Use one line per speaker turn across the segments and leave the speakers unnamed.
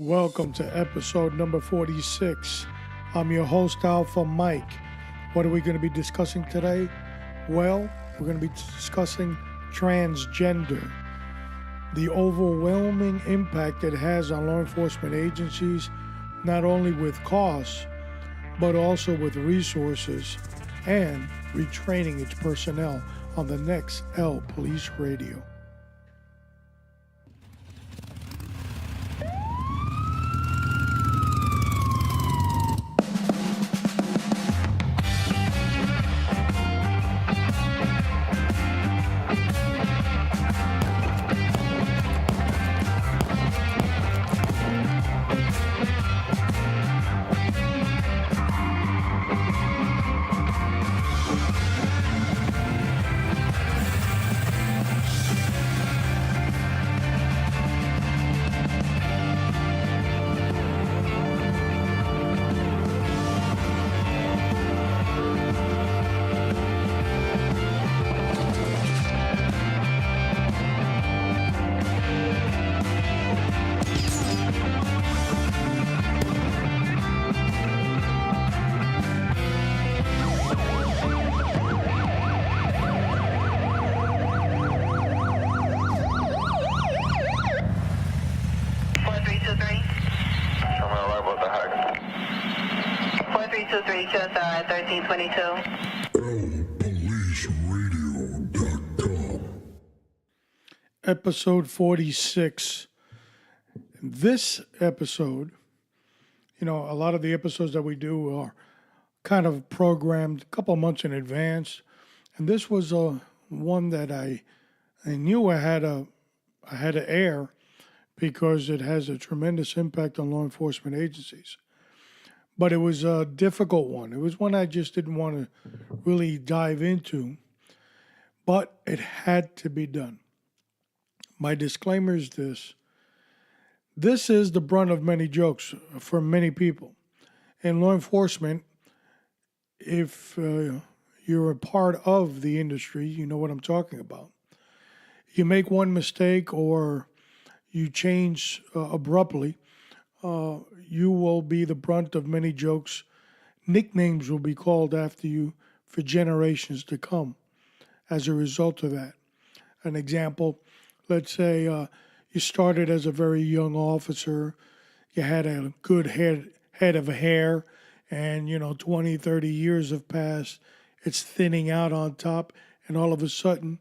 Welcome to episode number 46. I'm your host, Alpha Mike. What are we going to be discussing today? Well, we're going to be discussing transgender, the overwhelming impact it has on law enforcement agencies, not only with costs, but also with resources, and retraining its personnel on the next LPoliceRadio. LPoliceRadio.com. Episode 46. This episode, a lot of the episodes that we do are kind of programmed a couple months in advance. And this was one that I knew I had to air because it has a tremendous impact on law enforcement agencies. But it was a difficult one. It was one I just didn't want to really dive into, but it had to be done. My disclaimer is this. This is the brunt of many jokes for many people. In law enforcement, if you're a part of the industry, you know what I'm talking about. You make one mistake or you change abruptly, you will be the brunt of many jokes. Nicknames will be called after you for generations to come as a result of that. An example, let's say you started as a very young officer, you had a good head of hair, and 20, 30 years have passed, it's thinning out on top, and all of a sudden,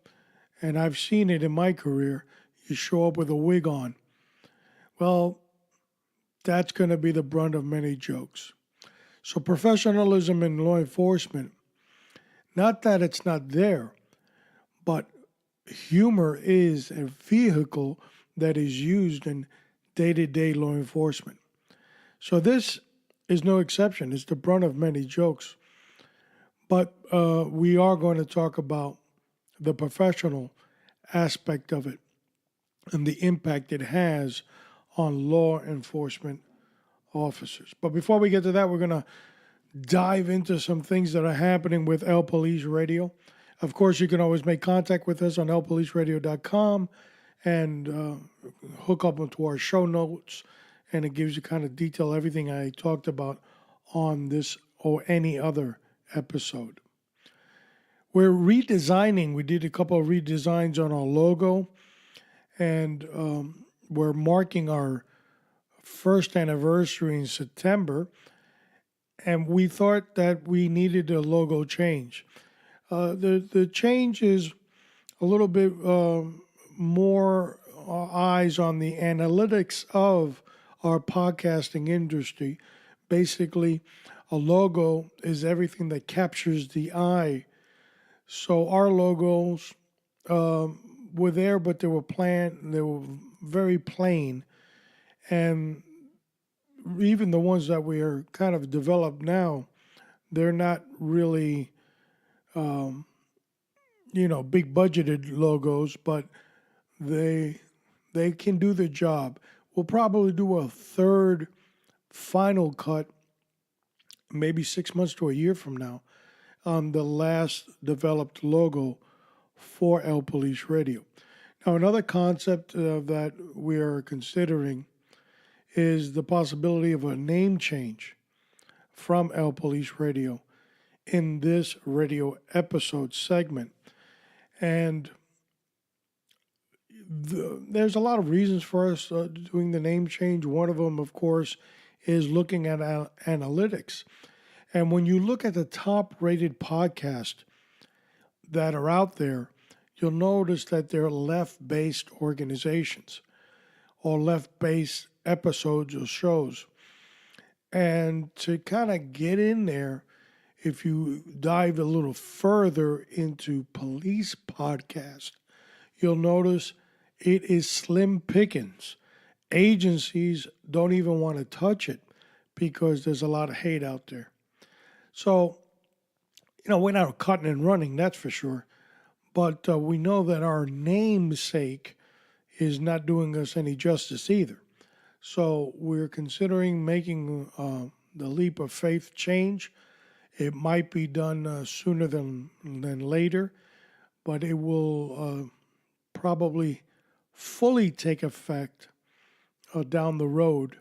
and I've seen it in my career, you show up with a wig on. Well, that's going to be the brunt of many jokes. So professionalism in law enforcement, not that it's not there, but humor is a vehicle that is used in day-to-day law enforcement. So this is no exception. It's the brunt of many jokes. But we are going to talk about the professional aspect of it and the impact it has on law enforcement officers. But before we get to that, we're going to dive into some things that are happening with El Police Radio. Of course, you can always make contact with us on LPoliceRadio.com and hook up into our show notes, and it gives you kind of detail everything I talked about on this or any other episode. We're redesigning. We did a couple of redesigns on our logo, and we're marking our first anniversary in September, and we thought that we needed a logo change. The change is a little bit more eyes on the analytics of our podcasting industry. Basically, a logo is everything that captures the eye. So our logos were there, but they were very plain. And even the ones that we are kind of developed now, they're not really, big budgeted logos, but they can do the job. We'll probably do a third final cut, maybe 6 months to a year from now, on the last developed logo for El Police Radio. Now, another concept that we are considering is the possibility of a name change from El Police Radio in this radio episode segment. And there's a lot of reasons for us doing the name change. One of them, of course, is looking at analytics. And when you look at the top rated podcasts that are out there, you'll notice that they're left-based organizations or left-based episodes or shows. And to kind of get in there, if you dive a little further into police podcasts, you'll notice it is slim pickings. Agencies don't even want to touch it because there's a lot of hate out there. So, we're not cutting and running, that's for sure. But we know that our namesake is not doing us any justice either. So we're considering making the leap of faith change. It might be done sooner than later, but it will probably fully take effect down the road,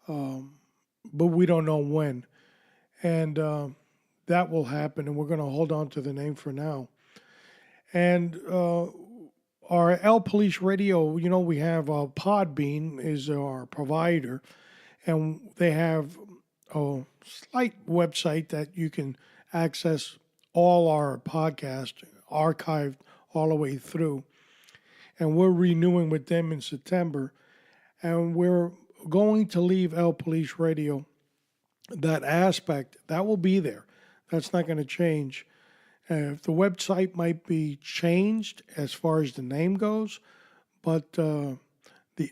but we don't know when. And that will happen, and we're going to hold on to the name for now. And our El Police Radio, we have Podbean is our provider, and they have a slight website that you can access all our podcasts archived all the way through. And we're renewing with them in September, and we're going to leave El Police Radio. That aspect, that will be there. That's not going to change. The website might be changed as far as the name goes, but the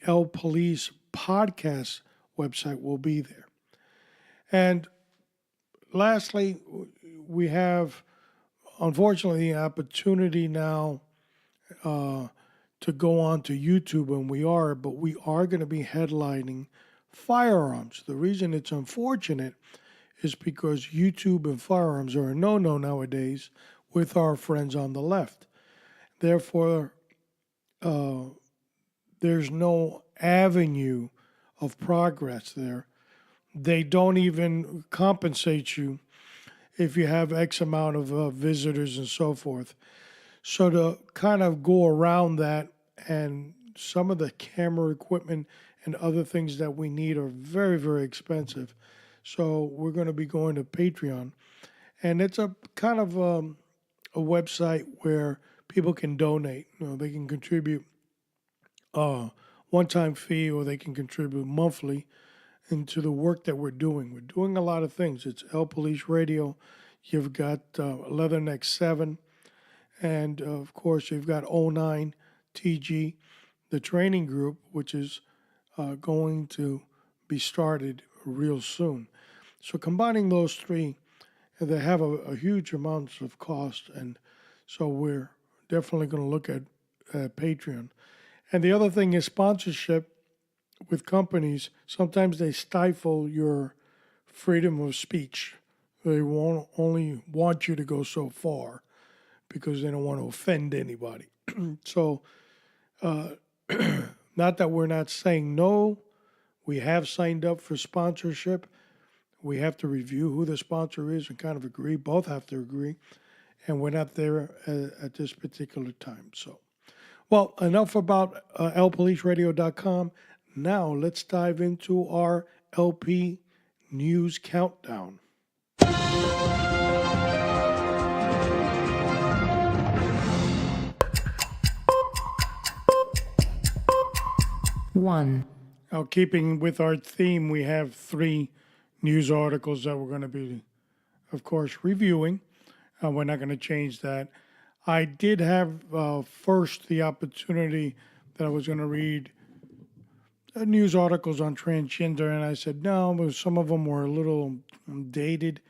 El Police podcast website will be there. And lastly, we have, unfortunately, the opportunity now to go on to YouTube, and we are going to be headlining firearms. The reason it's unfortunate is because YouTube and firearms are a no-no nowadays with our friends on the left. Therefore, there's no avenue of progress there. They don't even compensate you if you have X amount of visitors and so forth. So to kind of go around that, and some of the camera equipment and other things that we need are very, very expensive. So we're going to be going to Patreon. And it's a kind of a website where people can donate. They can contribute a one-time fee, or they can contribute monthly into the work that we're doing. We're doing a lot of things. It's El Police Radio. You've got Leatherneck 7. And, of course, you've got 09 TG, the training group, which is going to be started real soon. So combining those three, they have a huge amounts of cost, and so we're definitely going to look at Patreon. And the other thing is sponsorship with companies. Sometimes they stifle your freedom of speech. They won't only want you to go so far because they don't want to offend anybody. So not that we're not saying no. We have signed up for sponsorship. We have to review who the sponsor is and kind of agree. Both have to agree. And we're not there at this particular time. So, well, enough about LPoliceRadio.com. Now let's dive into our LP News Countdown.
One.
Now, keeping with our theme, we have 3 news articles that we're going to be, of course, reviewing. We're not going to change that. I did have first the opportunity that I was going to read news articles on transgender, and I said no, but some of them were a little dated,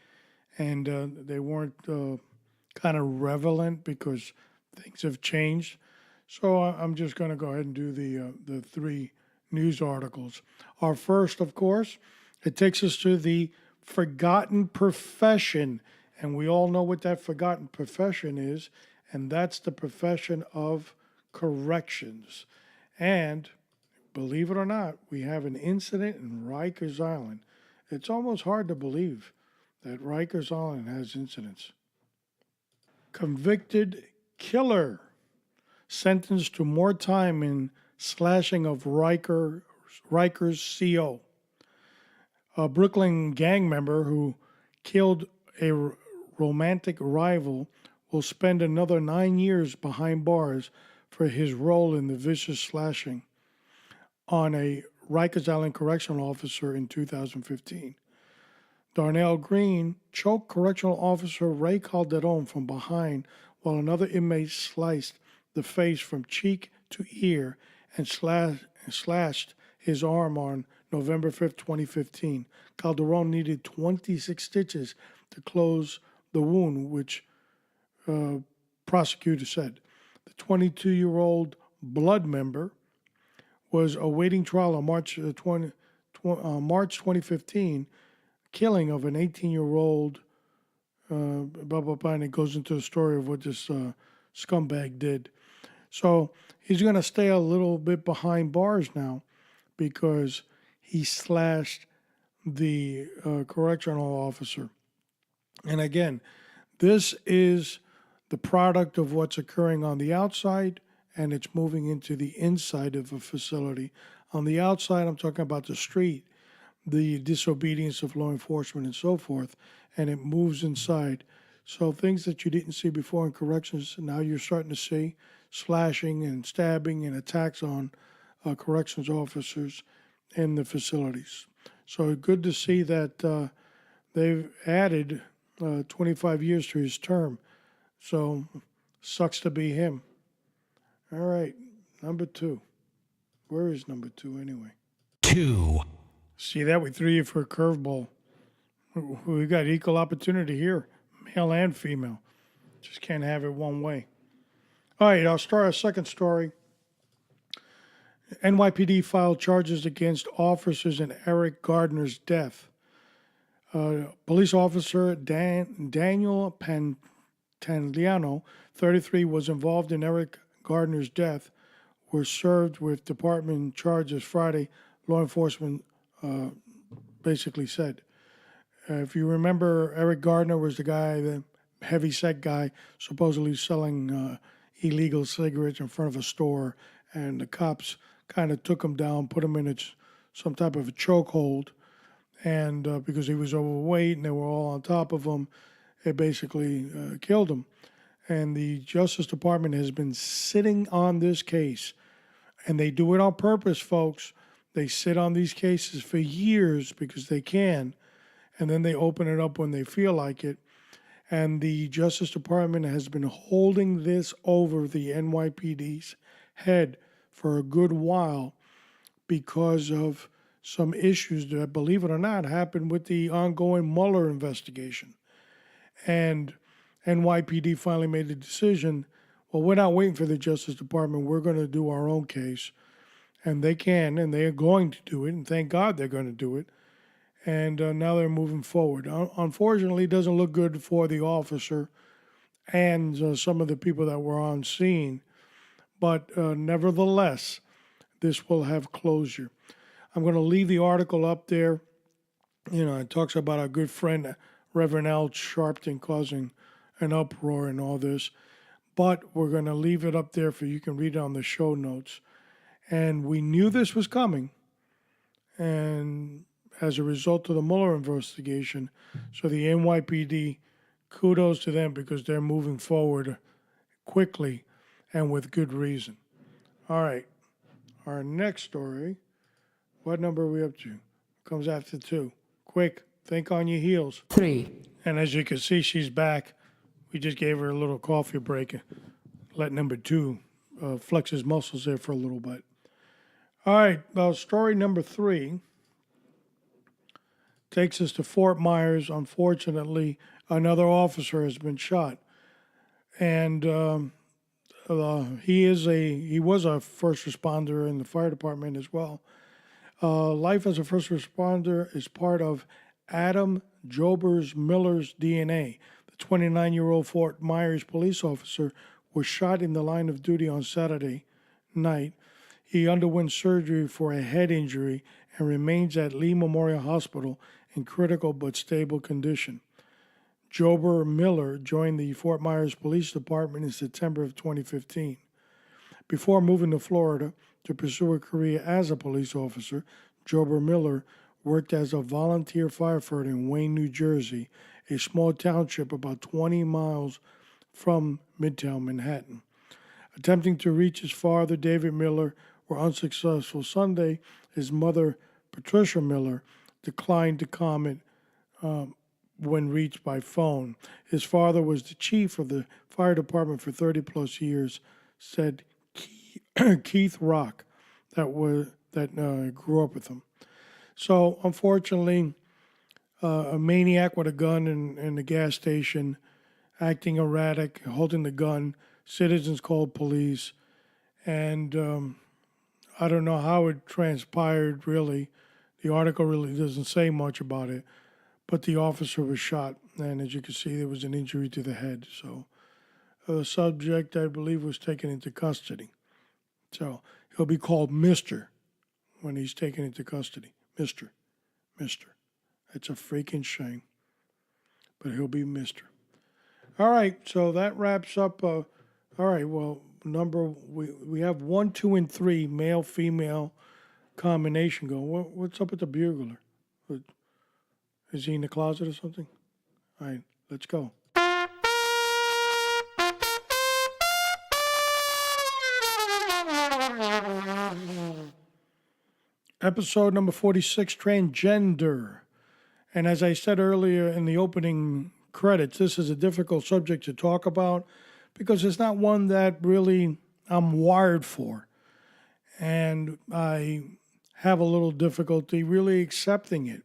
and they weren't kind of relevant because things have changed. So I'm just going to go ahead and do the 3 news articles. Our first, of course, it takes us to the forgotten profession. And we all know what that forgotten profession is, and that's the profession of corrections. And believe it or not, we have an incident in Rikers Island. It's almost hard to believe that Rikers Island has incidents. Convicted killer sentenced to more time in slashing of Rikers CO. A Brooklyn gang member who killed a romantic rival will spend another 9 years behind bars for his role in the vicious slashing on a Rikers Island correctional officer in 2015. Darnell Green choked correctional officer Ray Calderon from behind while another inmate sliced the face from cheek to ear and slashed his arm on November 5th, 2015. Calderon needed 26 stitches to close the wound, which prosecutor said. The 22-year-old blood member was awaiting trial on March 2015, killing of an 18-year-old, and it goes into the story of what this scumbag did. So he's going to stay a little bit behind bars now because he slashed the correctional officer. And again, this is the product of what's occurring on the outside, and it's moving into the inside of a facility. On the outside, I'm talking about the street, the disobedience of law enforcement and so forth, and it moves inside. So things that you didn't see before in corrections, now you're starting to see slashing and stabbing and attacks on corrections officers in the facilities. So good to see that they've added 25 years to his term. So sucks to be him. All right, number 2. Where is number 2 anyway?
2.
See that? We threw you for a curveball. We got equal opportunity here, male and female. Just can't have it one way. All right, I'll start a second story. NYPD filed charges against officers in Eric Garner's death. Police officer Daniel Pantaliano, 33, was involved in Eric Garner's death, was served with department charges Friday, law enforcement basically said. If you remember, Eric Garner was the guy, the heavy-set guy, supposedly selling illegal cigarettes in front of a store, and the cops kind of took him down, put him in some type of a chokehold, and because he was overweight and they were all on top of him, it basically killed him. And the Justice Department has been sitting on this case, and they do it on purpose, folks. They sit on these cases for years because they can, and then they open it up when they feel like it. And the Justice Department has been holding this over the NYPD's head for a good while because of some issues that, believe it or not, happened with the ongoing Mueller investigation. And NYPD finally made the decision, well, we're not waiting for the Justice Department. We're going to do our own case. And they can, and they are going to do it, and thank God they're going to do it. And now they're moving forward. Unfortunately, it doesn't look good for the officer and some of the people that were on scene. But nevertheless, this will have closure. I'm going to leave the article up there. You know, it talks about our good friend, Reverend Al Sharpton, causing an uproar and all this. But we're going to leave it up there for you can read it on the show notes. And we knew this was coming. And as a result of the Mueller investigation, so the NYPD, kudos to them because they're moving forward quickly and with good reason. All right, our next story, what number are we up to? Comes after 2. Quick, think on your heels.
3.
And as you can see, she's back. We just gave her a little coffee break. Let number 2 flex his muscles there for a little bit. All right, well, story number 3 takes us to Fort Myers. Unfortunately, another officer has been shot. And he was a first responder in the fire department as well. Life as a first responder is part of Adam Jobers Miller's DNA. The 29-year-old Fort Myers police officer was shot in the line of duty on Saturday night. He underwent surgery for a head injury and remains at Lee Memorial Hospital in critical but stable condition. Jober Miller joined the Fort Myers Police Department in September of 2015. Before moving to Florida to pursue a career as a police officer, Jober Miller worked as a volunteer firefighter in Wayne, New Jersey, a small township about 20 miles from Midtown Manhattan. Attempting to reach his father, David Miller, were unsuccessful. Sunday, his mother, Patricia Miller, declined to comment when reached by phone. His father was the chief of the fire department for 30 plus years, said Keith Rock, that grew up with him. So, unfortunately, a maniac with a gun in the gas station, acting erratic, holding the gun. Citizens called police, and I don't know how it transpired, really. The article really doesn't say much about it, but the officer was shot, and as you can see, there was an injury to the head. So the subject, I believe, was taken into custody. So he'll be called Mr. when he's taken into custody. Mr. It's a freaking shame, but he'll be Mr. All right, so that wraps up. All right, well, we have 1, 2, and 3 male female combination going. What's up with the bugler? Is he in the closet or something? All right, let's go. Episode number 46, Transgender. And as I said earlier in the opening credits, this is a difficult subject to talk about because it's not one that really I'm wired for. And I have a little difficulty really accepting it.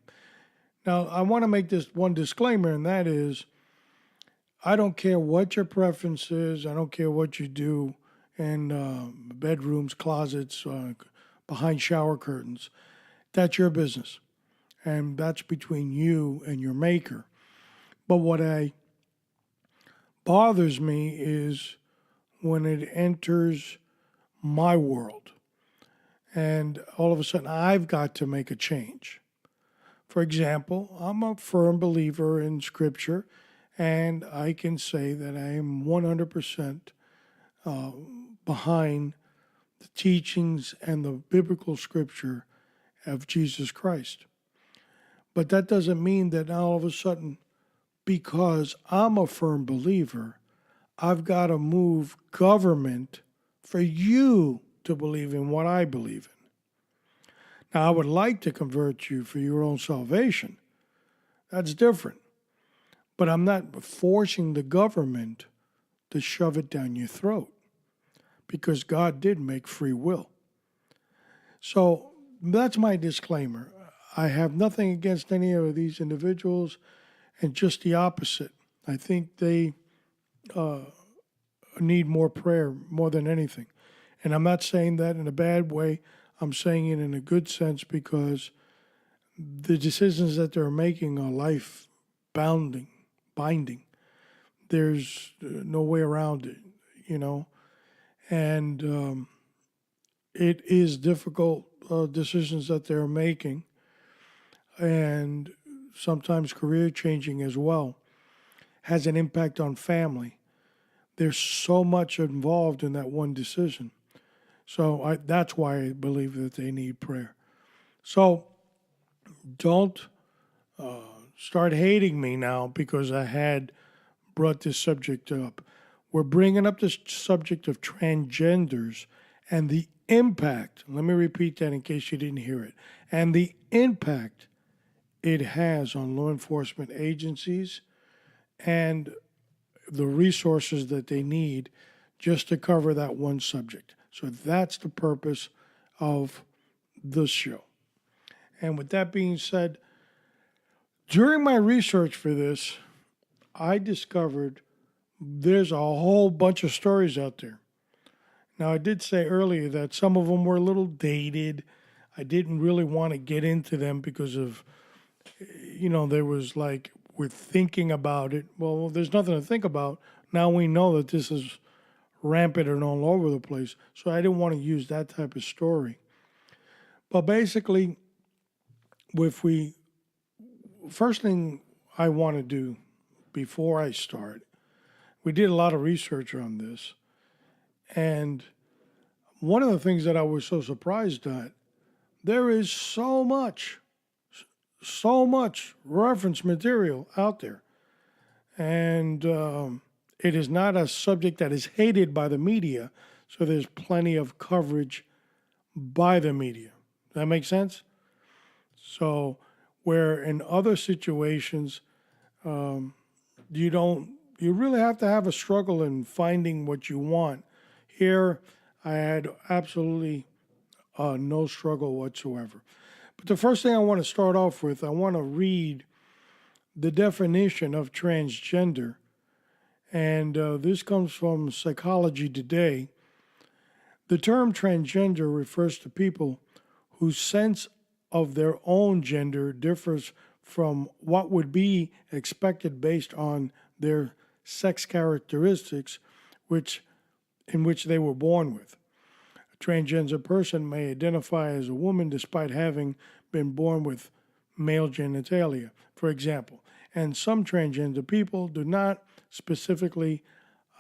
Now, I want to make this one disclaimer, and that is, I don't care what your preference is. I don't care what you do in bedrooms, closets, behind shower curtains. That's your business. And that's between you and your maker. But what bothers me is when it enters my world. And all of a sudden, I've got to make a change. For example, I'm a firm believer in Scripture, and I can say that I am 100% behind the teachings and the biblical Scripture of Jesus Christ. But that doesn't mean that all of a sudden, because I'm a firm believer, I've got to move government for you to believe in what I believe in. Now, I would like to convert you for your own salvation. That's different. But I'm not forcing the government to shove it down your throat, because God did make free will. So that's my disclaimer. I have nothing against any of these individuals, and just the opposite. I think they need more prayer more than anything. And I'm not saying that in a bad way. I'm saying it in a good sense, because the decisions that they're making are life binding. There's no way around it, And it is difficult decisions that they're making, and sometimes career changing as well, has an impact on family. There's so much involved in that one decision. So that's why I believe that they need prayer. So don't start hating me now because I had brought this subject up. We're bringing up this subject of transgenders and the impact. Let me repeat that in case you didn't hear it. And the impact it has on law enforcement agencies and the resources that they need just to cover that one subject. So that's the purpose of this show. And with that being said, during my research for this, I discovered there's a whole bunch of stories out there. Now, I did say earlier that some of them were a little dated. I didn't really want to get into them because of, there was like, we're thinking about it. Well, there's nothing to think about. Now we know that this is rampant and all over the place. So I didn't want to use that type of story. But basically, first thing I want to do before I start, we did a lot of research on this. And one of the things that I was so surprised at, there is so much reference material out there. And it is not a subject that is hated by the media, so there's plenty of coverage by the media. Does that make sense? So where in other situations, you really have to have a struggle in finding what you want. Here, I had absolutely no struggle whatsoever. But the first thing I want to start off with, I want to read the definition of transgender. And this comes from Psychology Today. The term transgender refers to people whose sense of their own gender differs from what would be expected based on their sex characteristics in which they were born with. A transgender person may identify as a woman despite having been born with male genitalia, for example. And some transgender people do not specifically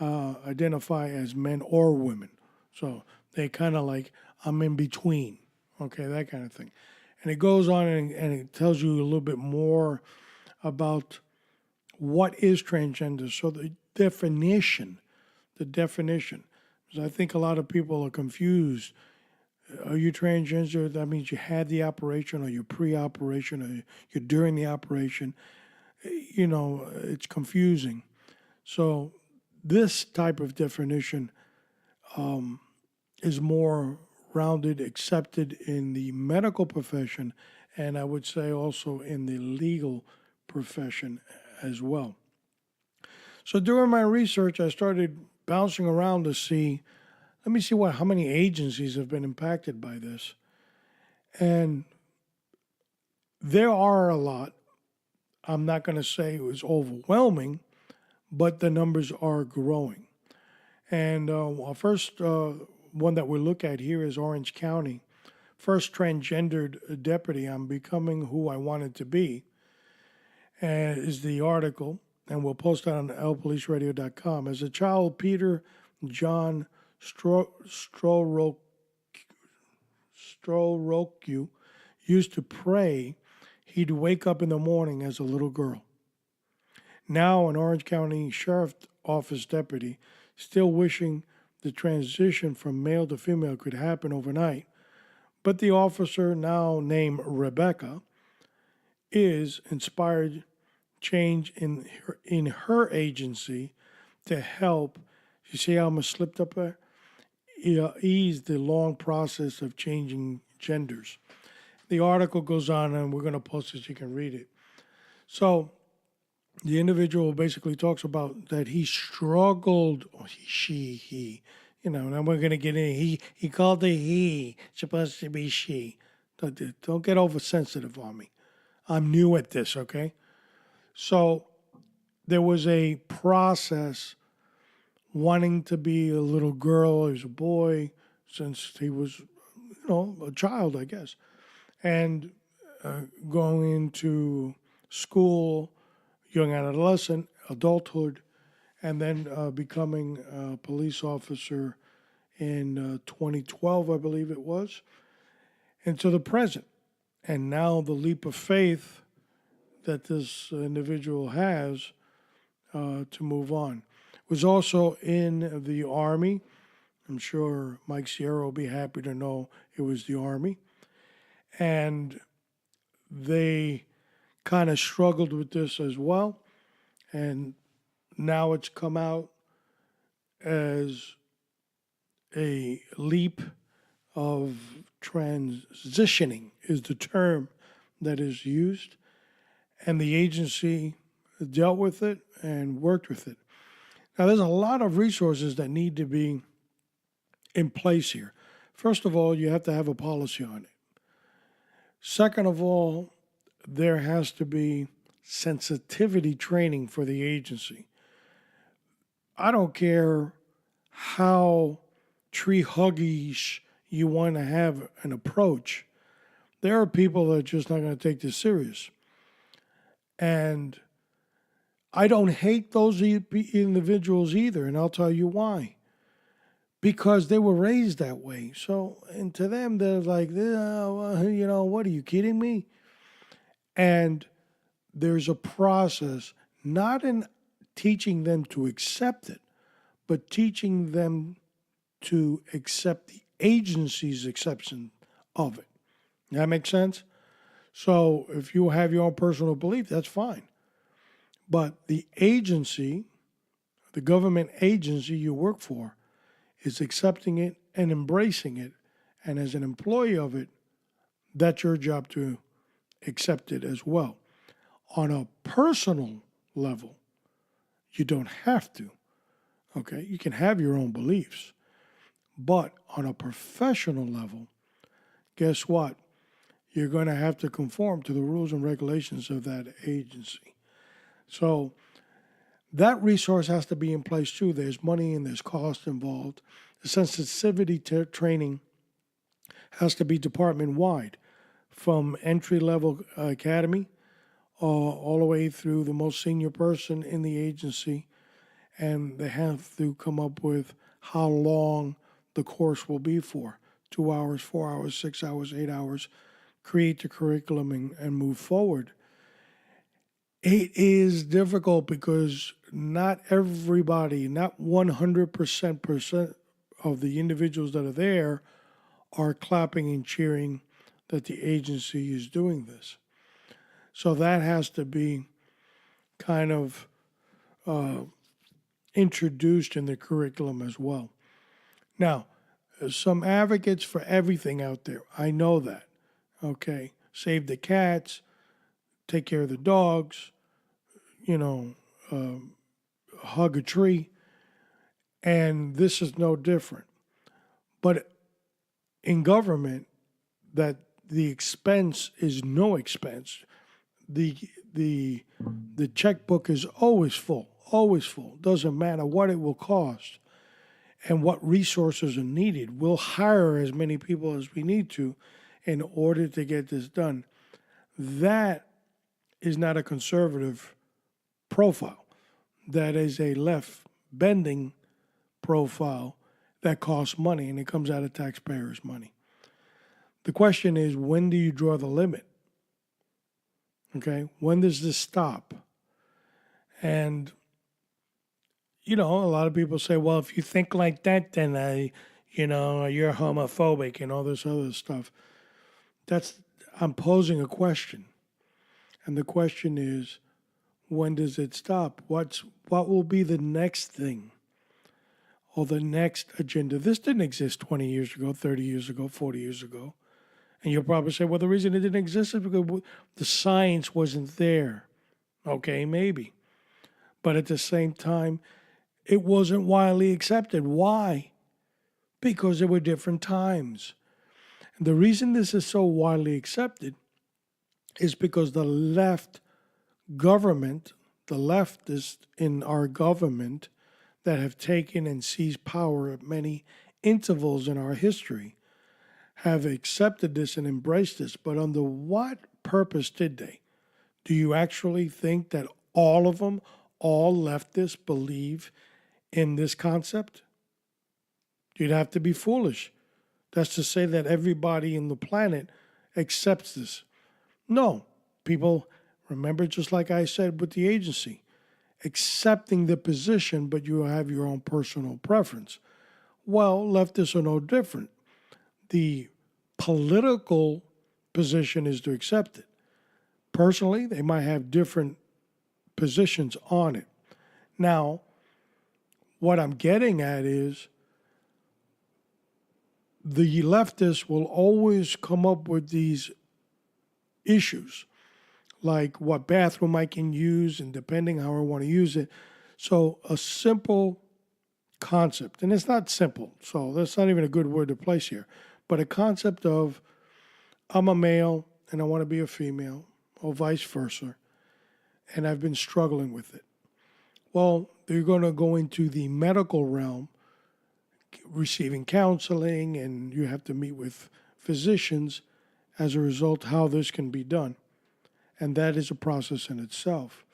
identify as men or women. So they kind of like, I'm in between, okay, that kind of thing. And it goes on and it tells you a little bit more about what is transgender. So the definition, because I think a lot of people are confused. Are you transgender? That means you had the operation, or you're pre-operation, or you're during the operation. You know, it's confusing. So this type of definition is more rounded, accepted in the medical profession, and I would say also in the legal profession as well. So during my research, I started bouncing around to see, let me see how many agencies have been impacted by this. And there are a lot. I'm not going to say it was overwhelming, but the numbers are growing. And our first one that we look at here is Orange County. First transgendered deputy, I'm becoming who I wanted to be, is the article, and we'll post that on LPoliceRadio.com. As a child, Peter John Stroroku used to pray he'd wake up in the morning as a little girl. Now an Orange County Sheriff's Office deputy, still wishing the transition from male to female could happen overnight, but the officer, now named Rebecca, is inspired change in her agency to help. You see how I'm slipped up there? Ease the long process of changing genders. The article goes on, and we're going to post it so you can read it. So the individual basically talks about that he struggled, he, and we're going to get in. He called it he, supposed to be she. Don't get oversensitive on me. I'm new at this, okay? So there was a process wanting to be a little girl as a boy since he was, a child, I guess. And going into school, young adolescent, adulthood, and then becoming a police officer in 2012, I believe it was, and to the present. And now the leap of faith that this individual has to move on. Was also in the Army. I'm sure Mike Sierra will be happy to know it was the Army. And they kind of struggled with this as well. And now it's come out as a leap of transitioning is the term that is used. And the agency dealt with it and worked with it. Now, there's a lot of resources that need to be in place here. First of all, you have to have a policy on it. Second of all, there has to be sensitivity training for the agency. I don't care how tree huggish you want to have an approach, there are people that are just not going to take this serious. And I don't hate those individuals either, and I'll tell you why. Because they were raised that way. So, and to them, they're like, what, are you kidding me? And there's a process, not in teaching them to accept it, but teaching them to accept the agency's acceptance of it. That makes sense? So if you have your own personal belief, that's fine. But the agency, the government agency you work for, is accepting it and embracing it. And as an employee of it, that's your job to accept it as well. On a personal level, you don't have to. Okay? You can have your own beliefs. But on a professional level, guess what? You're going to have to conform to the rules and regulations of that agency. So that resource has to be in place too. There's money and there's cost involved. The sensitivity training has to be department-wide, from entry-level academy all the way through the most senior person in the agency. And they have to come up with how long the course will be for. 2 hours, 4 hours, 6 hours, 8 hours. Create the curriculum and move forward. It is difficult because not everybody, not 100% of the individuals that are there are clapping and cheering that the agency is doing this. So that has to be kind of introduced in the curriculum as well. Now, there's some advocates for everything out there. I know that. Okay, save the cats, take care of the dogs, hug a tree, and this is no different. But in government, that the expense is no expense. The checkbook is always full, Doesn't matter what it will cost and what resources are needed. We'll hire as many people as we need to in order to get this done. That is not a conservative profile. That is a left-bending profile that costs money, and it comes out of taxpayers' money. The question is, when do you draw the limit? Okay, when does this stop? And, a lot of people say, well, if you think like that, then, you're homophobic and all this other stuff. I'm posing a question. And the question is, when does it stop? What will be the next thing or the next agenda? This didn't exist 20 years ago, 30 years ago, 40 years ago. And you'll probably say, well, the reason it didn't exist is because the science wasn't there. Okay, maybe. But at the same time, it wasn't widely accepted. Why? Because there were different times. And the reason this is so widely accepted is because the left government, the leftists in our government that have taken and seized power at many intervals in our history, have accepted this and embraced this. But under what purpose did they? Do you actually think that all of them, all leftists, believe in this concept? You'd have to be foolish. That's to say that everybody in the planet accepts this. No, people, remember, just like I said with the agency, accepting the position, but you have your own personal preference. Well, leftists are no different. The political position is to accept it. Personally, they might have different positions on it. Now, what I'm getting at is the leftists will always come up with these issues, like what bathroom I can use and depending how I want to use it. So a simple concept, and it's not simple, so that's not even a good word to place here, but a concept of I'm a male and I want to be a female, or vice versa, and I've been struggling with it. Well, they're going to go into the medical realm receiving counseling, and you have to meet with physicians as a result how this can be done. And that is a process in itself.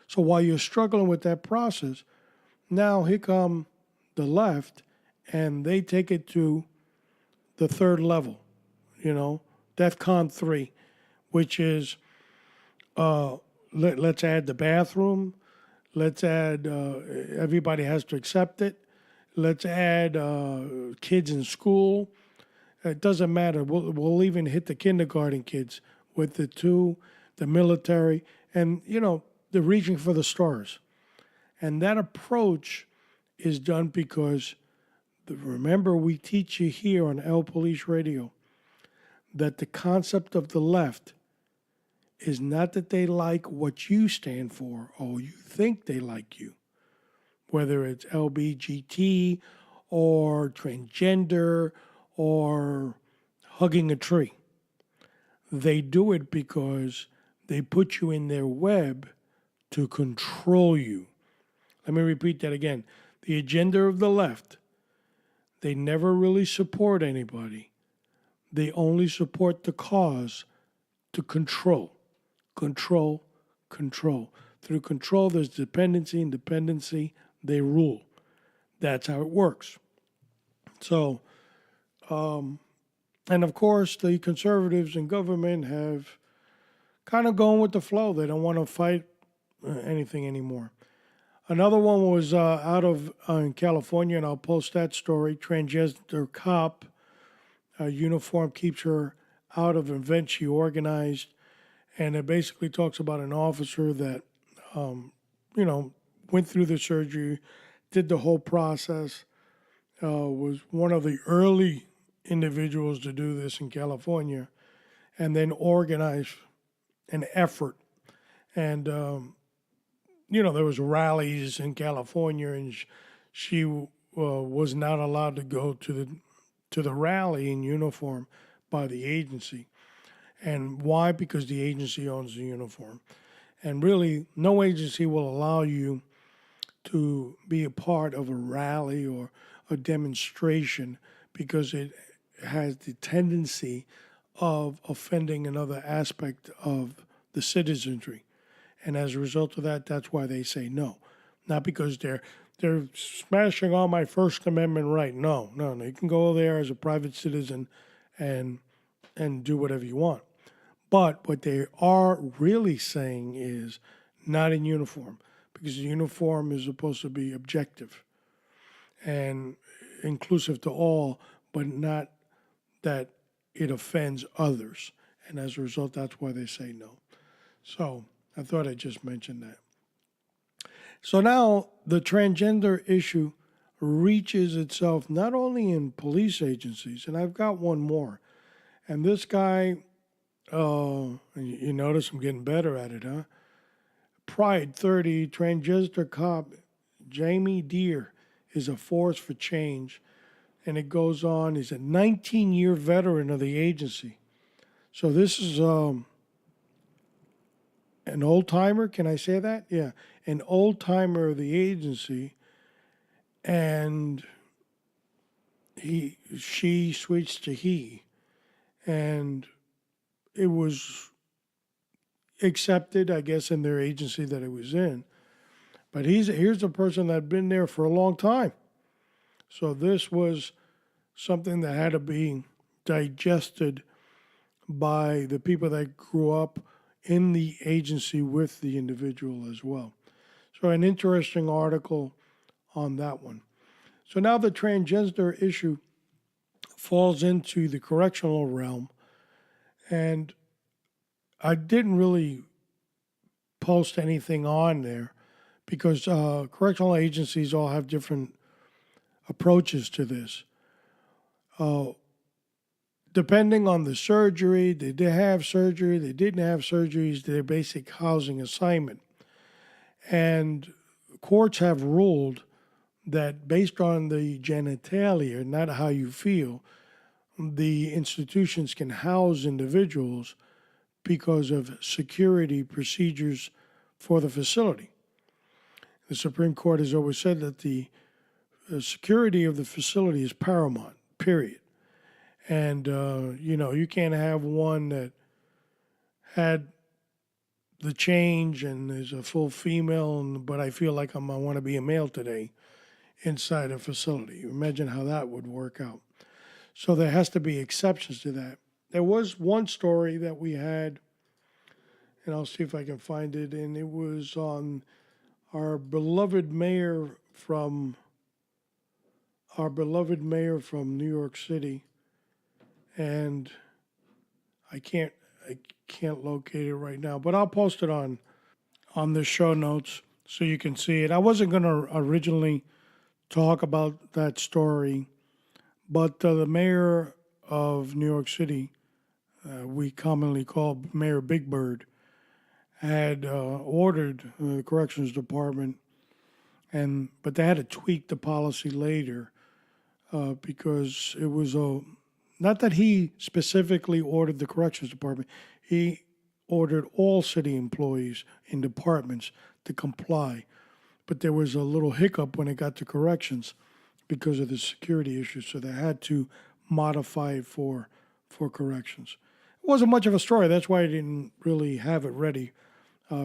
So while you're struggling with that process, now here come the left, and they take it to the third level, DEFCON 3, which is let's add the bathroom, let's add everybody has to accept it, let's add kids in school. It doesn't matter. We'll even hit the kindergarten kids with the military, and they're reaching for the stars. And that approach is done because, remember, we teach you here on LPoliceRadio that the concept of the left is not that they like what you stand for or you think they like you, whether it's LBGT or transgender or hugging a tree. They do it because they put you in their web to control you. Let me repeat that again. The agenda of the left, they never really support anybody. They only support the cause to control. Control, control. Through control, there's dependency, and dependency, they rule. That's how it works. So, and of course, the conservatives in government have kind of gone with the flow. They don't want to fight anything anymore. Another one was out of in California, and I'll post that story. Transgender cop uniform keeps her out of an event she organized, and it basically talks about an officer that, went through the surgery, did the whole process, was one of the early individuals to do this in California, and then organized an effort. And there was rallies in California, and she was not allowed to go to the rally in uniform by the agency. And why? Because the agency owns the uniform. And really, no agency will allow you to be a part of a rally or a demonstration because it has the tendency of offending another aspect of the citizenry. And as a result of that, that's why they say no. Not because they're smashing on my First Amendment right. No. You can go there as a private citizen and do whatever you want. But what they are really saying is not in uniform, because the uniform is supposed to be objective and inclusive to all, but not that it offends others. And as a result, that's why they say no. So I thought I'd just mention that. So now the transgender issue reaches itself not only in police agencies, and I've got one more. And this guy, you notice I'm getting better at it, huh? Pride 30, transgender cop Jaime Deere is a force for change. And it goes on. He's a 19-year veteran of the agency. So this is an old-timer. Can I say that? Yeah, an old-timer of the agency. And she switched to he. And it was accepted, I guess, in their agency that it was in. But here's a person that had been there for a long time. So this was something that had to be digested by the people that grew up in the agency with the individual as well. So an interesting article on that one. So now the transgender issue falls into the correctional realm, and I didn't really post anything on there because correctional agencies all have different approaches to this. Depending on the surgery, did they have surgery, they didn't have surgeries, their basic housing assignment. And courts have ruled that based on the genitalia, not how you feel, the institutions can house individuals because of security procedures for the facility. The Supreme Court has always said that the security of the facility is paramount, period. And, you can't have one that had the change and is a full female, but I feel like I want to be a male today inside a facility. Imagine how that would work out. So there has to be exceptions to that. There was one story that we had, and I'll see if I can find it, and it was on our beloved mayor from New York City, and I can't locate it right now, but I'll post it on the show notes so you can see it. I wasn't going to originally talk about that story, but the mayor of New York City, we commonly call Mayor Big Bird, had ordered the corrections department, but they had to tweak the policy later because it was not that he specifically ordered the corrections department. He ordered all city employees in departments to comply. But there was a little hiccup when it got to corrections because of the security issues, so they had to modify it for corrections. It wasn't much of a story. That's why I didn't really have it ready,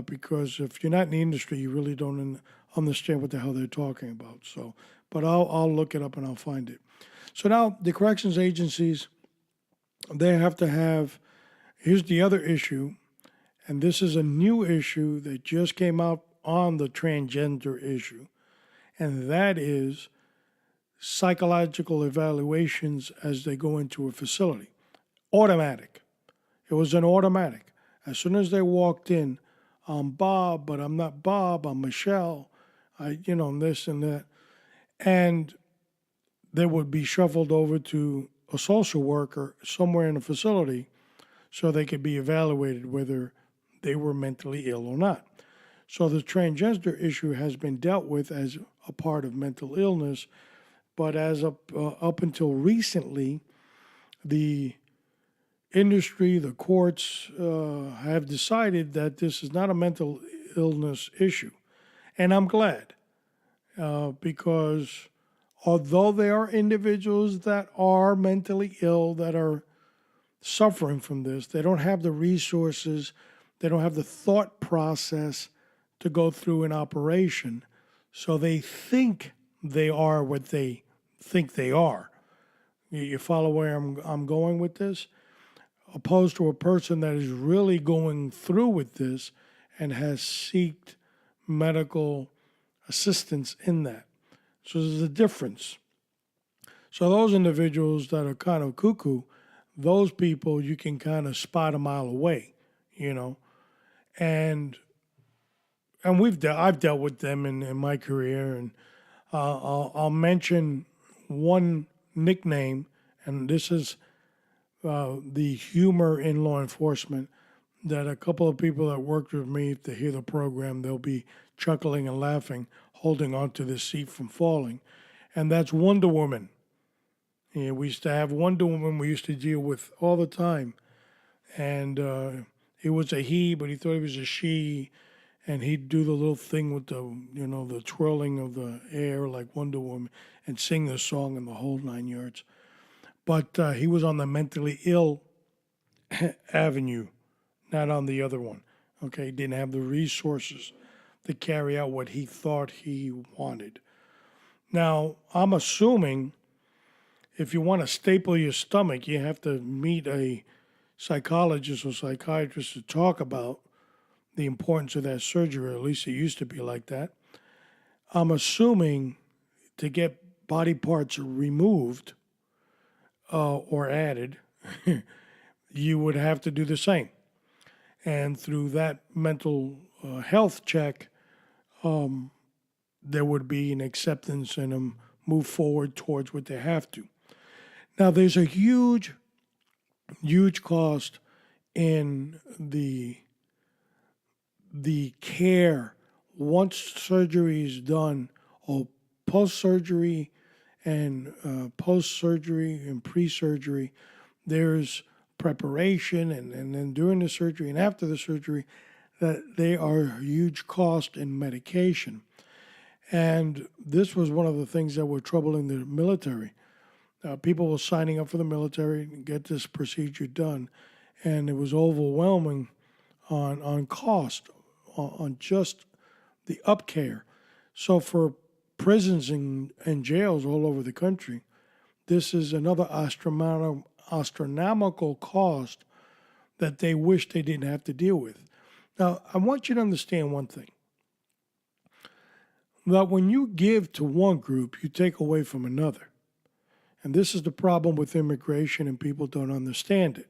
because if you're not in the industry, you really don't understand what the hell they're talking about. So, but I'll look it up and I'll find it. So now the corrections agencies, they have to have, here's the other issue, and this is a new issue that just came out on the transgender issue, and that is psychological evaluations as they go into a facility. Automatic. It was an automatic. As soon as they walked in, I'm Bob, but I'm not Bob, I'm Michelle, this and that. And they would be shuffled over to a social worker somewhere in the facility so they could be evaluated whether they were mentally ill or not. So the transgender issue has been dealt with as a part of mental illness, but as up until recently, the industry, the courts have decided that this is not a mental illness issue. And I'm glad, because although there are individuals that are mentally ill, that are suffering from this, they don't have the resources, they don't have the thought process to go through an operation. So they think they are what they think they are. You follow where I'm going with this? Opposed to a person that is really going through with this and has sought medical assistance in that. So there's a difference. So those individuals that are kind of cuckoo, those people you can kind of spot a mile away, and I've dealt with them in my career, and I'll mention one nickname, and this is the humor in law enforcement, that a couple of people that worked with me, if they hear the program, they'll be chuckling and laughing, holding onto the seat from falling. And that's Wonder Woman. Yeah, we used to have Wonder Woman we used to deal with all the time. And it was a he, but he thought it was a she. And he'd do the little thing with the twirling of the air like Wonder Woman and sing the song in the whole 9 yards. But he was on the mentally ill avenue, not on the other one. Okay, he didn't have the resources to carry out what he thought he wanted. Now, I'm assuming if you want to staple your stomach, you have to meet a psychologist or psychiatrist to talk about the importance of that surgery, or at least it used to be like that. I'm assuming to get body parts removed or added, you would have to do the same. And through that mental health check, there would be an acceptance and a move forward towards what they have to. Now, there's a huge, huge cost in the care once surgery is done, or post-surgery and post-surgery and pre-surgery. There's preparation, and then during the surgery and after the surgery, that they are a huge cost in medication. And this was one of the things that were troubling the military. People were signing up for the military and get this procedure done, and it was overwhelming on cost, on just the upcare. So for prisons and jails all over the country, this is another astronomical cost that they wish they didn't have to deal with. Now, I want you to understand one thing. That when you give to one group, you take away from another. And this is the problem with immigration, and people don't understand it.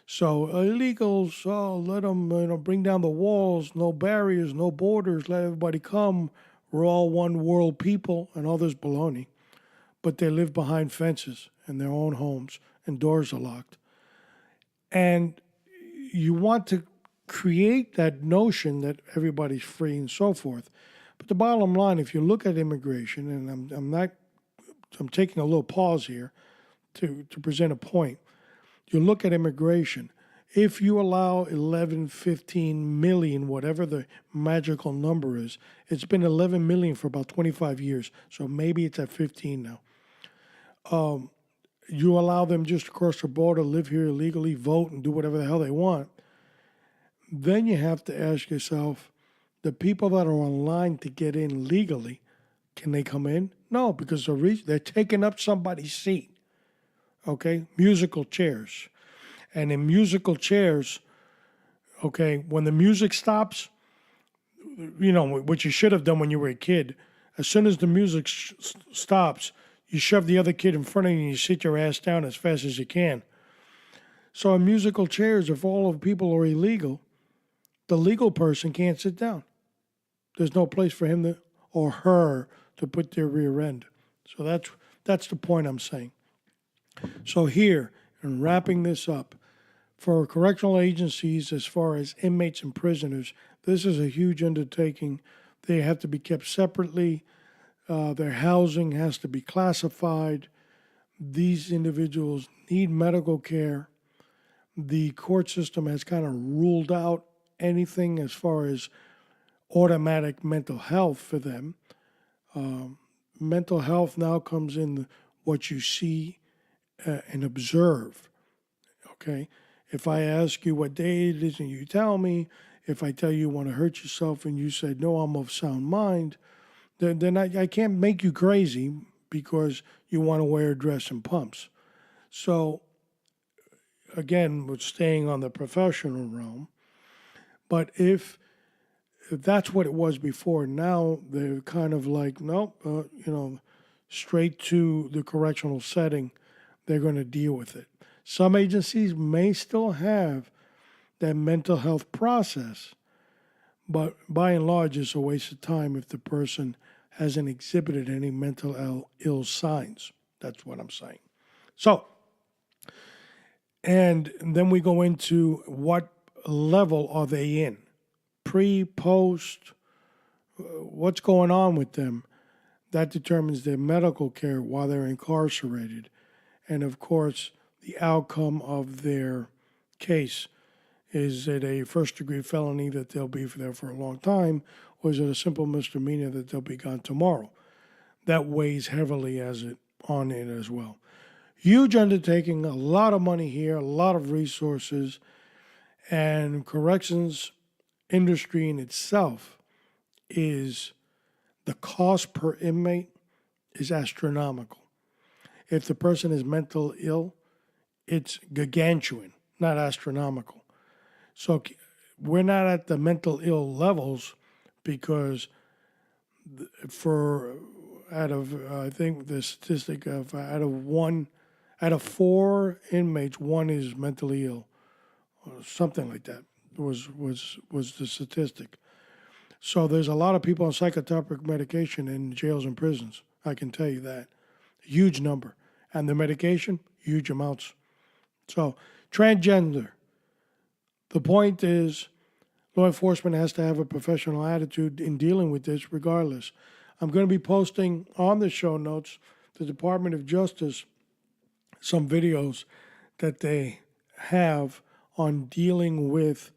So illegals, let them bring down the walls, no barriers, no borders, let everybody come. We're all one world people, and all this baloney. But they live behind fences in their own homes, and doors are locked. And you want to create that notion that everybody's free and so forth. But the bottom line, if you look at immigration, and I'm taking a little pause here to present a point. You look at immigration. If you allow 11, 15 million, whatever the magical number is, it's been 11 million for about 25 years. So maybe it's at 15 now. You allow them just across the border, live here illegally, vote, and do whatever the hell they want. Then you have to ask yourself, the people that are online to get in legally, can they come in? No, because they're taking up somebody's seat. Okay? Musical chairs. And in musical chairs, okay, when the music stops, what you should have done when you were a kid, as soon as the music stops, you shove the other kid in front of you and you sit your ass down as fast as you can. So in musical chairs, if all of the people are illegal, the legal person can't sit down. There's no place for him or her to put their rear end. So that's the point I'm saying. So here, in wrapping this up, for correctional agencies as far as inmates and prisoners, this is a huge undertaking. They have to be kept separately. Their housing has to be classified. These individuals need medical care. The court system has kind of ruled out anything as far as automatic mental health for them. Mental health now comes in what you see and observe. Okay? If I ask you what day it is and you tell me, if I tell you want to hurt yourself and you say, no, I'm of sound mind, then I can't make you crazy because you want to wear a dress and pumps. So, again, we're staying on the professional realm. But if that's what it was before, now they're kind of like, nope, straight to the correctional setting. They're going to deal with it. Some agencies may still have that mental health process, but by and large, it's a waste of time if the person hasn't exhibited any mental ill signs. That's what I'm saying. So, and then we go into what level are they in? Pre, post, what's going on with them? That determines their medical care while they're incarcerated. And of course, the outcome of their case. Is it a first-degree felony that they'll be there for a long time, or is it a simple misdemeanor that they'll be gone tomorrow? That weighs heavily on it as well. Huge undertaking, a lot of money here, a lot of resources, and corrections industry in itself is the cost per inmate is astronomical. If the person is mentally ill, it's gargantuan, not astronomical. So we're not at the mental ill levels because I think the statistic of out of 4 inmates, 1 is mentally ill, or something like that was the statistic. So there's a lot of people on psychotropic medication in jails and prisons. I can tell you that. Huge number. And the medication, huge amounts. So transgender. The point is, law enforcement has to have a professional attitude in dealing with this regardless. I'm going to be posting on the show notes, the Department of Justice, some videos that they have on dealing with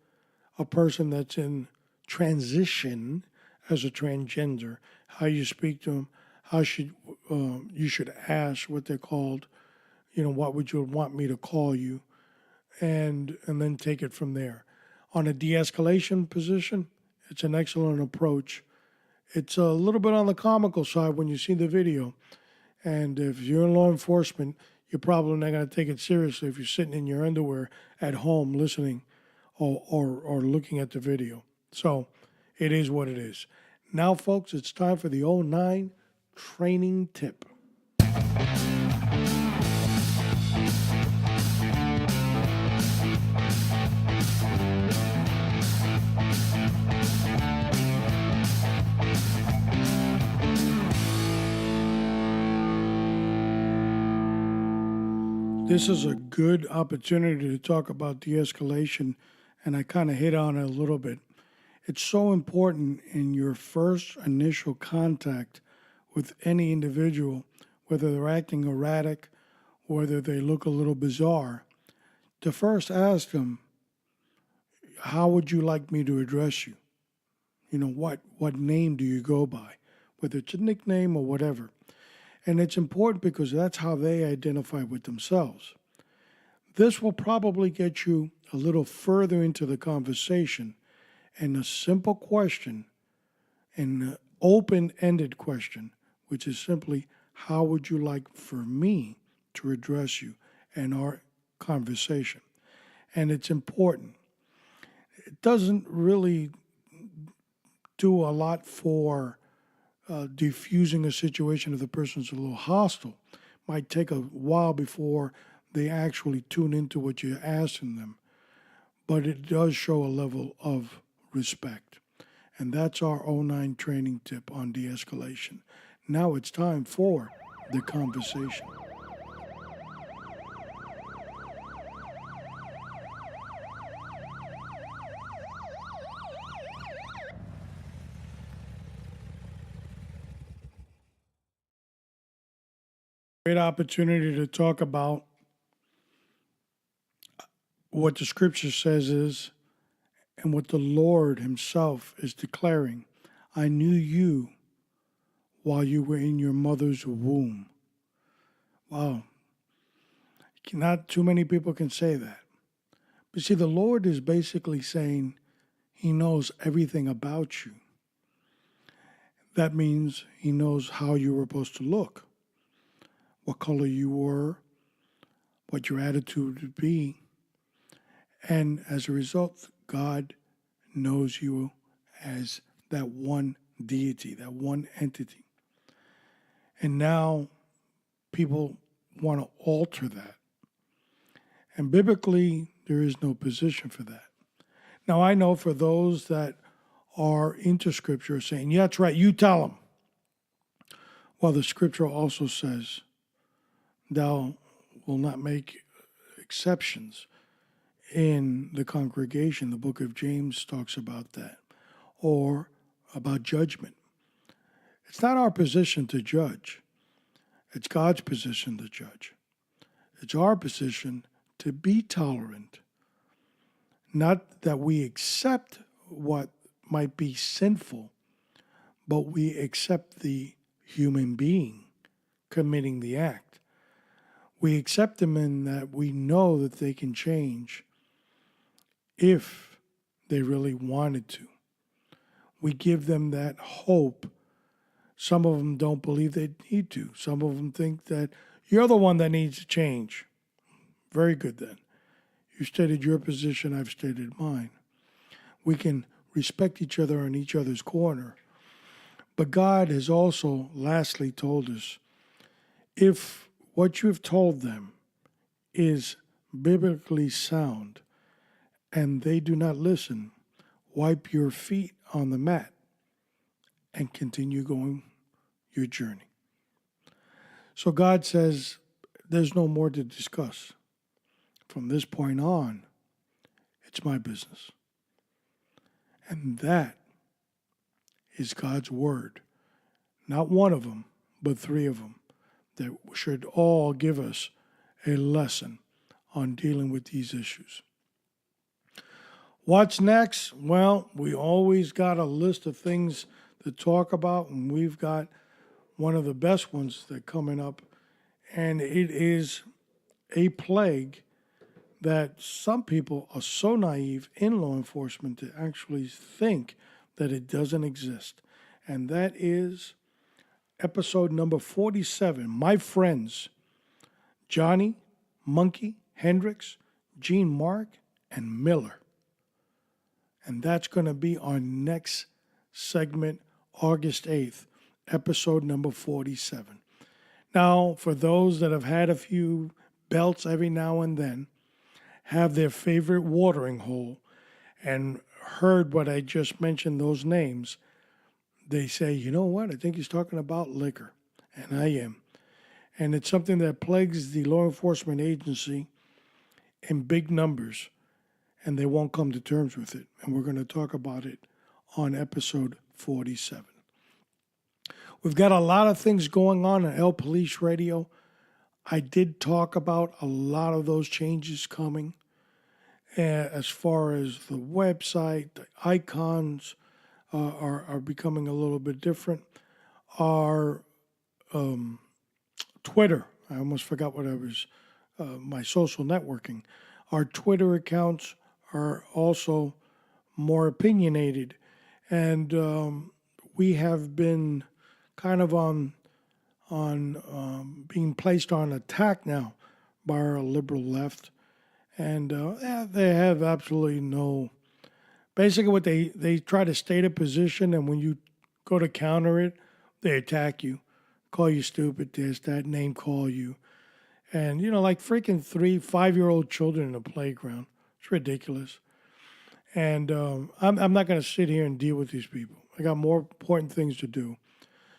a person that's in transition as a transgender, how you speak to them, how should you should ask what they're called, what would you want me to call you, and then take it from there. On a de-escalation position, it's an excellent approach. It's a little bit on the comical side when you see the video, and if you're in law enforcement, you're probably not going to take it seriously if you're sitting in your underwear at home listening or looking at the video. So it is what it is. Now, folks, it's time for the 09 training tip. This is a good opportunity to talk about de-escalation, and I kind of hit on it a little bit. It's so important in your first initial contact with any individual, whether they're acting erratic, whether they look a little bizarre, to first ask them, how would you like me to address you? What name do you go by? Whether it's a nickname or whatever. And it's important because that's how they identify with themselves. This will probably get you a little further into the conversation, and a simple question, an open-ended question, which is simply, how would you like for me to address you in our conversation? And it's important. It doesn't really do a lot for diffusing a situation if the person's a little hostile. Might take a while before they actually tune into what you're asking them, but it does show a level of respect. And that's our 09 training tip on de-escalation. Now it's time for the conversation. Great opportunity to talk about what the scripture says is, and what the Lord himself is declaring. I knew you while you were in your mother's womb. Wow. Not too many people can say that. But see, the Lord is basically saying he knows everything about you. That means he knows how you were supposed to look, what color you were, what your attitude would be. And as a result, God knows you as that one deity, that one entity. And now people want to alter that. And biblically, there is no position for that. Now, I know for those that are into Scripture are saying, yeah, that's right, you tell them. Well, the Scripture also says, thou will not make exceptions in the congregation. The book of James talks about that, or about judgment. It's not our position to judge. It's God's position to judge. It's our position to be tolerant. Not that we accept what might be sinful, but we accept the human being committing the act. We accept them in that we know that they can change if they really wanted to. We give them that hope. Some of them don't believe they need to. Some of them think that you're the one that needs to change. Very good then. You stated your position, I've stated mine. We can respect each other in each other's corner. But God has also lastly told us, if what you've told them is biblically sound and they do not listen, wipe your feet on the mat and continue going your journey. So God says there's no more to discuss. From this point on, it's my business. And that is God's word. Not one of them, but three of them that should all give us a lesson on dealing with these issues. What's next? Well, we always got a list of things to talk about, and we've got one of the best ones that coming up, and it is a plague that some people are so naive in law enforcement to actually think that it doesn't exist. And that is episode number 47. My friends, Johnny, Monkey, Hendrix, Gene Mark, and Miller. And that's going to be our next segment, August 8th, episode number 47. Now, for those that have had a few belts every now and then, have their favorite watering hole, and heard what I just mentioned, those names, they say, you know what, I think he's talking about liquor. And I am. And it's something that plagues the law enforcement agency in big numbers, and they won't come to terms with it. And we're going to talk about it on episode 47. We've got a lot of things going on LPoliceRadio. I did talk about a lot of those changes coming as far as the website, the icons are becoming a little bit different. Our Twitter, I almost forgot what I was, my social networking. Our Twitter accounts are also more opinionated. And we have been kind of on being placed on attack now by our liberal left. And they have absolutely no, basically what they try to state a position, and when you go to counter it, they attack you, call you stupid, this, that, name call you. And, like freaking 3-5-year-old children in a playground. It's ridiculous. And I'm not going to sit here and deal with these people. I got more important things to do.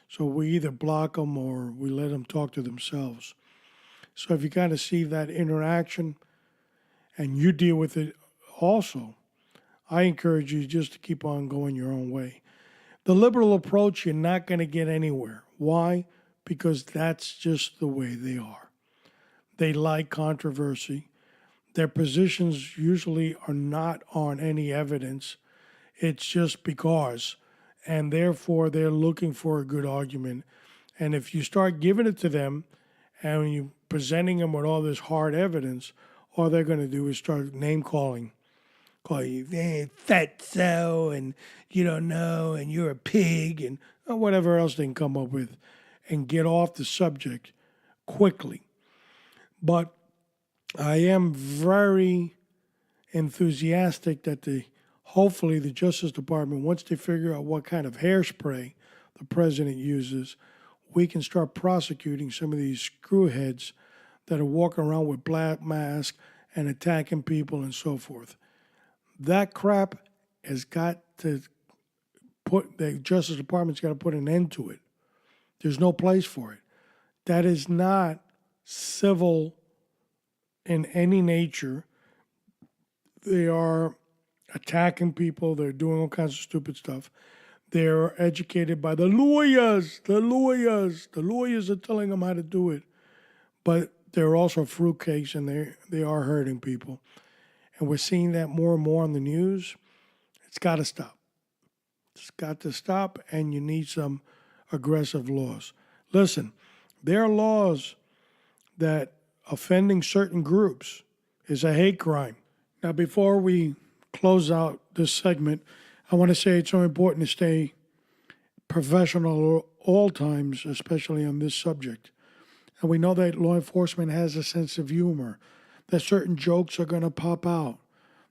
So we either block them or we let them talk to themselves. So if you kind of see that interaction and you deal with it also, I encourage you just to keep on going your own way. The liberal approach, you're not going to get anywhere. Why? Because that's just the way they are. They like controversy. Their positions usually are not on any evidence. It's just because. And therefore, they're looking for a good argument. And if you start giving it to them and you're presenting them with all this hard evidence, all they're going to do is start name-calling. Call you, hey, fatso, and you don't know, and you're a pig, and whatever else they can come up with, and get off the subject quickly. But I am very enthusiastic that hopefully the Justice Department, once they figure out what kind of hairspray the president uses, we can start prosecuting some of these screwheads that are walking around with black masks and attacking people and so forth. That crap has got to the Justice Department's got to put an end to it. There's no place for it. That is not civil in any nature. They are attacking people. They're doing all kinds of stupid stuff. They're educated by the lawyers. The lawyers are telling them how to do it. But they're also fruitcakes, and they are hurting people. And we're seeing that more and more on the news. It's got to stop. It's got to stop, and you need some aggressive laws. Listen, there are laws that offending certain groups is a hate crime. Now, before we close out this segment, I want to say it's so important to stay professional at all times, especially on this subject. And we know that law enforcement has a sense of humor, that certain jokes are going to pop out,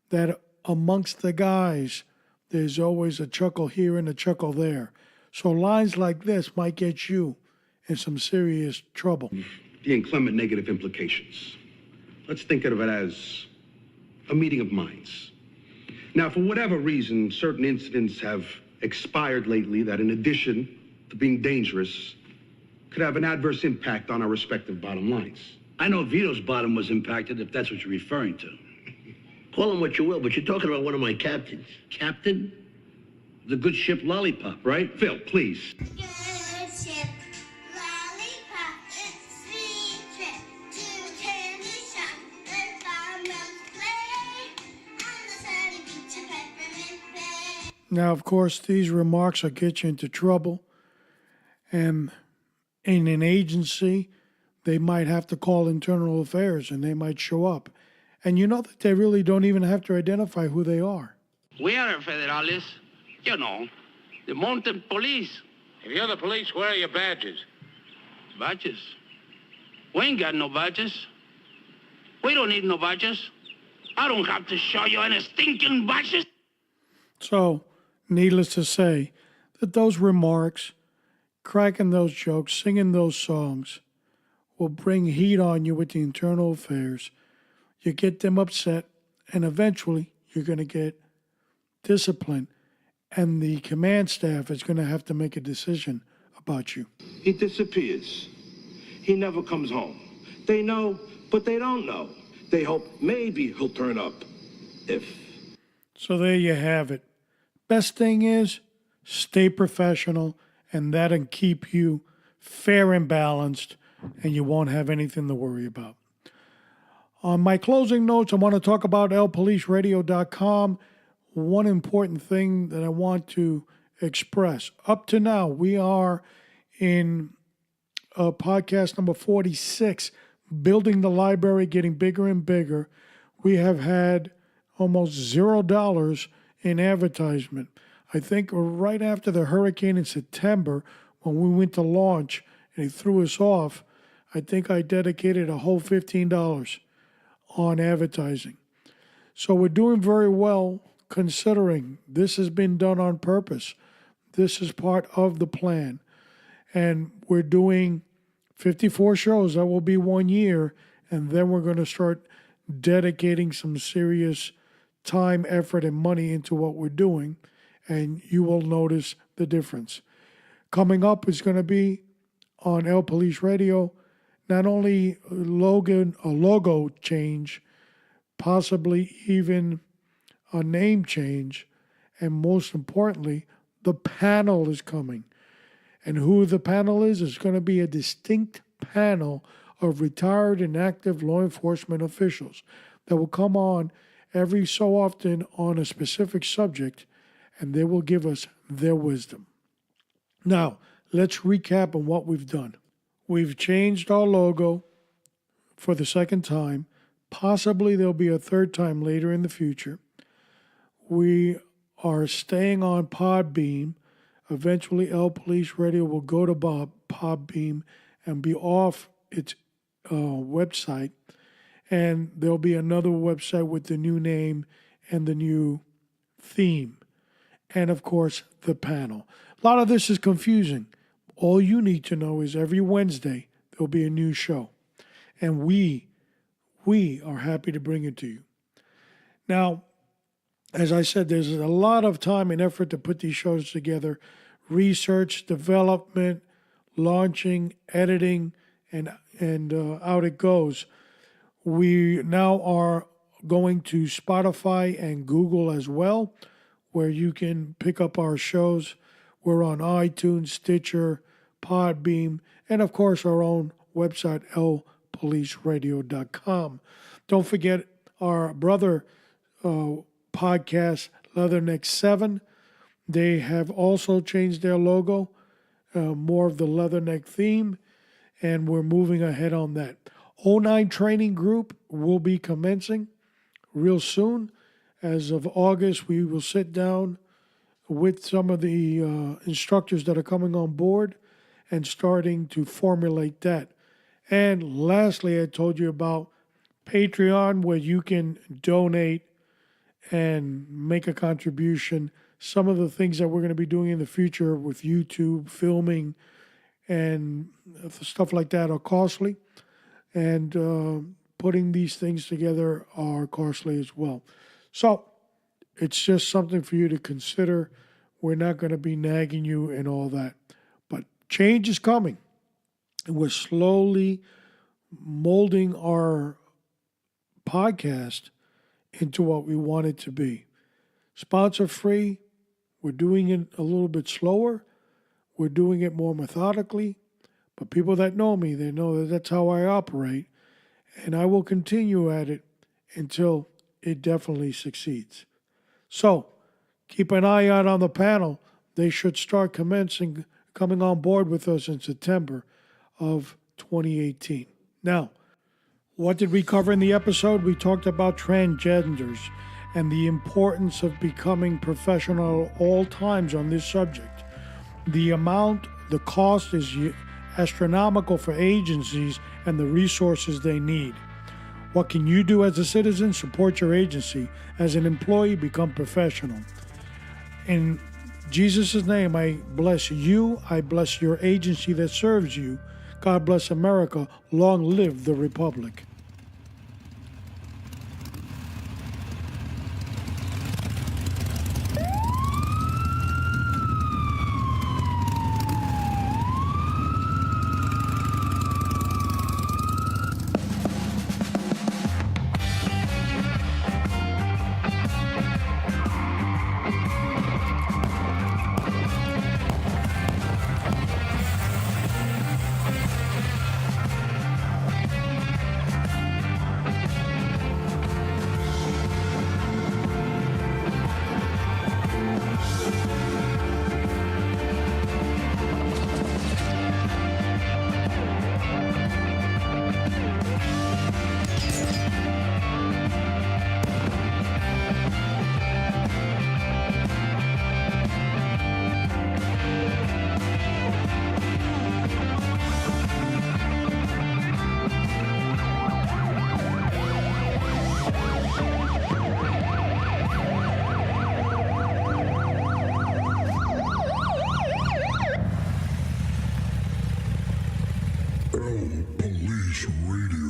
that amongst the guys, there's always a chuckle here and a chuckle there. So lines like this might get you in some serious trouble.
The inclement negative implications. Let's think of it as a meeting of minds. Now, for whatever reason, certain incidents have expired lately that, in addition to being dangerous, could have an adverse impact on our respective bottom lines.
I know Vito's bottom was impacted, if that's what you're referring to.
Call him what you will, but you're talking about one of my captains.
Captain? The good ship Lollipop, right?
Phil, please.
Good ship, lollipop, it's a sweet trip to candy shop. Where farmers play on the sunny beach of Peppermint Bay.
Now, of course, these remarks will get you into trouble, and in an agency, they might have to call internal affairs and they might show up. And you know that they really don't even have to identify who they are.
We are federales, you know, the mountain police.
If you're the police, where are your badges?
Badges? We ain't got no badges. We don't need no badges. I don't have to show you any stinking badges.
So, needless to say, that those remarks, cracking those jokes, singing those songs, will bring heat on you with the internal affairs. You get them upset, and eventually you're going to get disciplined, and the command staff is going to have to make a decision about you.
He disappears. He never comes home. They know, but they don't know. They hope maybe he'll turn up. If.
So there you have it. Best thing is, stay professional, and that'll keep you fair and balanced, and you won't have anything to worry about. On my closing notes, I want to talk about LPoliceRadio.com. One important thing that I want to express. Up to now, we are in podcast number 46, building the library, getting bigger and bigger. We have had almost $0 in advertisement. I think right after the hurricane in September, when we went to launch and he threw us off, I think I dedicated a whole $15 on advertising. So we're doing very well considering this has been done on purpose. This is part of the plan. And we're doing 54 shows. That will be 1 year. And then we're going to start dedicating some serious time, effort, and money into what we're doing. And you will notice the difference. Coming up is going to be on El Police Radio, not only a logo change, possibly even a name change, and most importantly, the panel is coming. And who the panel is going to be a distinct panel of retired and active law enforcement officials that will come on every so often on a specific subject, and they will give us their wisdom. Now, let's recap on what we've done. We've changed our logo for the second time. Possibly there'll be a third time later in the future. We are staying on Podbeam. Eventually, El Police Radio will go to Podbeam and be off its website. And there'll be another website with the new name and the new theme. And, of course, the panel. A lot of this is confusing. All you need to know is every Wednesday there'll be a new show. And we are happy to bring it to you. Now, as I said, there's a lot of time and effort to put these shows together. Research, development, launching, editing, and out it goes. We now are going to Spotify and Google as well, where you can pick up our shows. We're on iTunes, Stitcher, Podbeam, and of course our own website, LPoliceRadio.com. Don't forget our brother podcast, Leatherneck 7. They have also changed their logo, more of the Leatherneck theme, and we're moving ahead on that. 09 Training Group will be commencing real soon. As of August, we will sit down with some of the instructors that are coming on board and starting to formulate that. And lastly, I told you about Patreon, where you can donate and make a contribution. Some of the things that we're going to be doing in the future with YouTube, filming, and stuff like that are costly. And putting these things together are costly as well. So it's just something for you to consider. We're not going to be nagging you and all that. But change is coming. And we're slowly molding our podcast into what we want it to be. Sponsor free. We're doing it a little bit slower. We're doing it more methodically. But people that know me, they know that that's how I operate. And I will continue at it until it definitely succeeds. So, keep an eye out on the panel. They should start coming on board with us in September of 2018. Now, what did we cover in the episode? We talked about transgenders and the importance of becoming professional at all times on this subject. The cost is astronomical for agencies and the resources they need. What can you do as a citizen? Support your agency. As an employee, become professional. In Jesus' name, I bless you. I bless your agency that serves you. God bless America. Long live the Republic.
LPoliceRadio.